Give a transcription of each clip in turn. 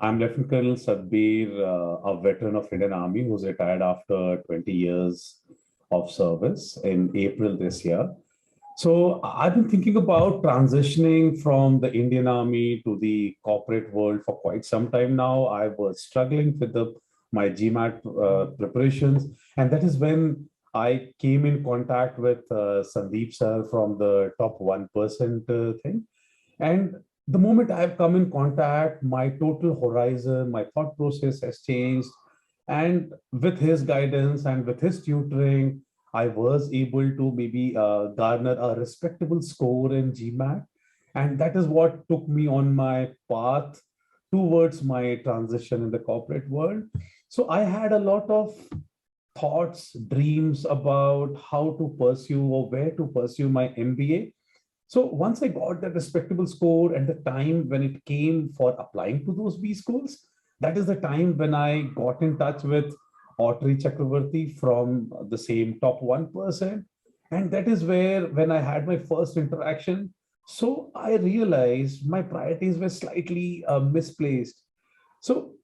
I'm Lieutenant Colonel Satbir, a veteran of Indian Army who's retired after 20 years of service in April this year. So I've been thinking about transitioning from the Indian Army to the corporate world for quite some time now. I was struggling with my GMAT preparations, and that is when I came in contact with Sandeep sir from the top 1% thing. And the moment I've come in contact, my total horizon, my thought process has changed. And with his guidance and with his tutoring, I was able to maybe garner a respectable score in GMAT. And that is what took me on my path towards my transition in the corporate world. So I had a lot of thoughts, dreams about how to pursue or where to pursue my MBA. So once I got that respectable score and the time when it came for applying to those B schools, that is the time when I got in touch with Autry Chakravarti from the same top 1%. And that is where, when I had my first interaction, so I realized my priorities were slightly misplaced. So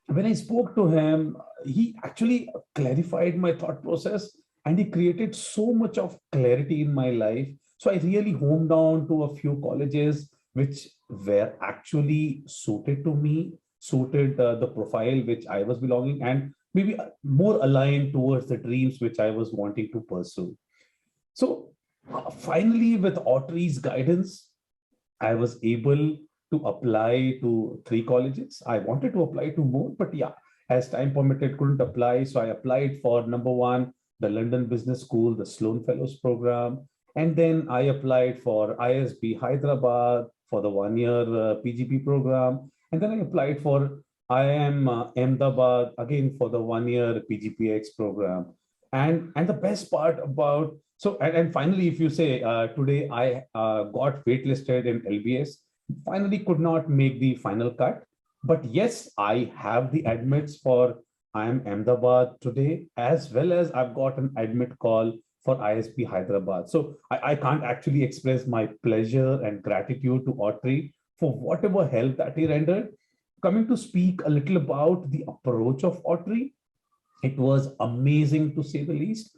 when I spoke to him, he actually clarified my thought process and he created so much of clarity in my life. So I really homed down to a few colleges which were actually suited to me, suited the profile which I was belonging, and maybe more aligned towards the dreams which I was wanting to pursue. So finally, with Autry's guidance, I was able to apply to three colleges. I wanted to apply to more, but yeah, as time permitted, couldn't apply. So I applied for number one, the London Business School, the Sloan Fellows Program. And then I applied for ISB Hyderabad for the 1 year PGP program. And then I applied for IIM Ahmedabad again for the 1 year PGPX program. And the best part about and finally, if you say today I got waitlisted in LBS, finally could not make the final cut. But yes, I have the admits for I am Ahmedabad today, as well as I've got an admit call for ISP Hyderabad. So I can't actually express my pleasure and gratitude to Autry for whatever help that he rendered. Coming to speak a little about the approach of Autry, it was amazing to say the least.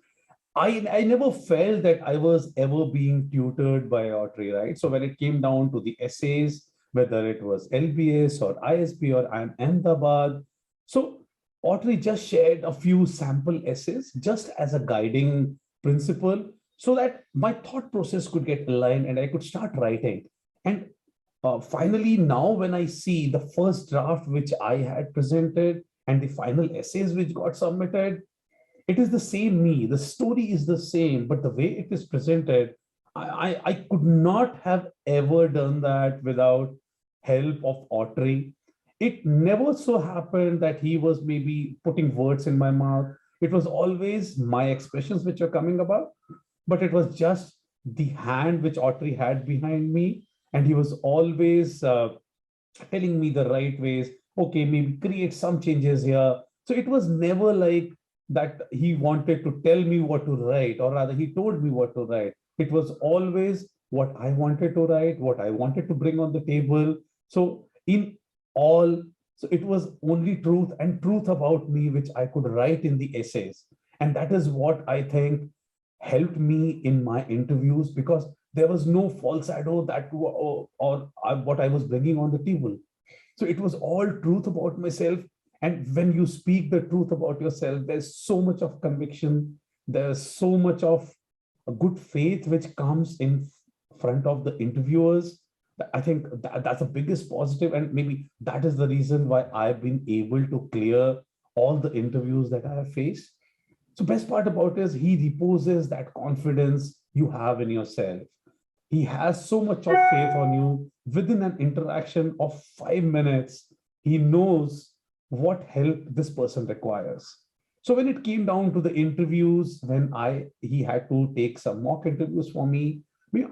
I never felt that I was ever being tutored by Autry, right? So when it came down to the essays, whether it was LBS or ISB or I'm Ahmedabad, so Autry just shared a few sample essays just as a guiding principle so that my thought process could get aligned and I could start writing. And finally, now when I see the first draft which I had presented and the final essays which got submitted, it is the same me. The story is the same, but the way it is presented, I could not have ever done that without help of Autry. It never so happened that he was maybe putting words in my mouth. It was always my expressions which were coming about, but it was just the hand which Autry had behind me. And he was always telling me the right ways. Okay, maybe create some changes here. So it was never like that he wanted to tell me what to write, or rather, he told me what to write. It was always what I wanted to write, what I wanted to bring on the table. So, in all, so it was only truth and truth about me, which I could write in the essays. And that is what I think helped me in my interviews because there was no falsetto or what I was bringing on the table. So it was all truth about myself. And when you speak the truth about yourself, there's so much of conviction, there's so much of a good faith which comes in front of the interviewers. I think that's the biggest positive, and maybe that is the reason why I've been able to clear all the interviews that I have faced. So best part about it is he reposes that confidence you have in yourself. He has so much of faith on you. Within an interaction of 5 minutes, he knows what help this person requires. So when it came down to the interviews, when he had to take some mock interviews for me,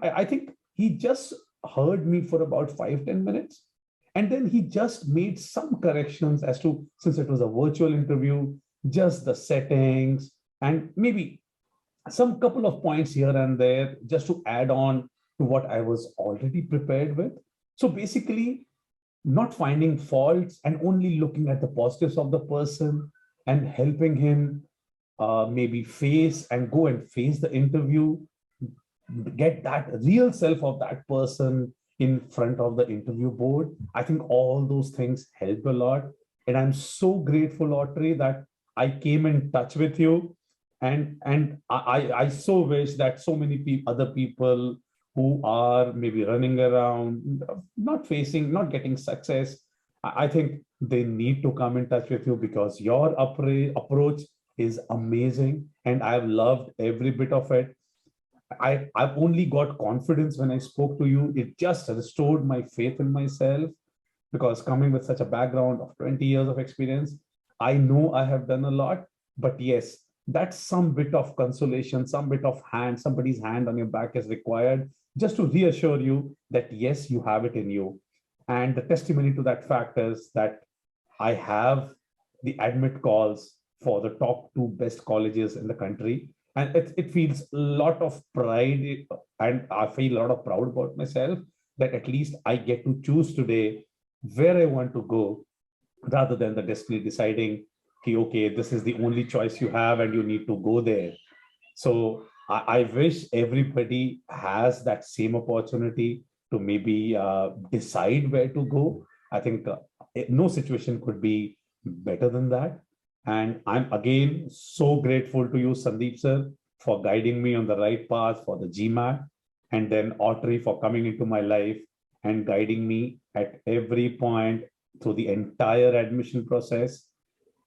I think he just heard me for about 5-10 minutes. And then he just made some corrections as to, since it was a virtual interview, just the settings and maybe some couple of points here and there just to add on to what I was already prepared with. So basically, not finding faults and only looking at the positives of the person and helping him maybe face and go and face the interview, get that real self of that person in front of the interview board. I think all those things help a lot. And I'm so grateful, Audrey, that I came in touch with you. And I so wish that so many other people who are maybe running around, not facing, not getting success, I think they need to come in touch with you because your approach is amazing. And I've loved every bit of it. I've only got confidence when I spoke to you. It just restored my faith in myself because coming with such a background of 20 years of experience, I know I have done a lot. But yes, that's some bit of consolation, some bit of somebody's hand on your back is required just to reassure you that yes, you have it in you. And the testimony to that fact is that I have the admit calls for the top two best colleges in the country. And it feels a lot of pride, and I feel a lot of proud about myself that at least I get to choose today where I want to go rather than the destiny deciding, okay, this is the only choice you have and you need to go there. So I wish everybody has that same opportunity to maybe decide where to go. I think no situation could be better than that. And I'm again so grateful to you, Sandeep sir, for guiding me on the right path for the GMAT, and then Audrey for coming into my life and guiding me at every point through the entire admission process.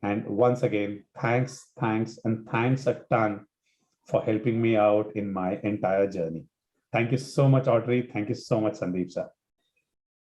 And once again, and thanks a ton for helping me out in my entire journey. Thank you so much, Audrey. Thank you so much, Sandeep sir.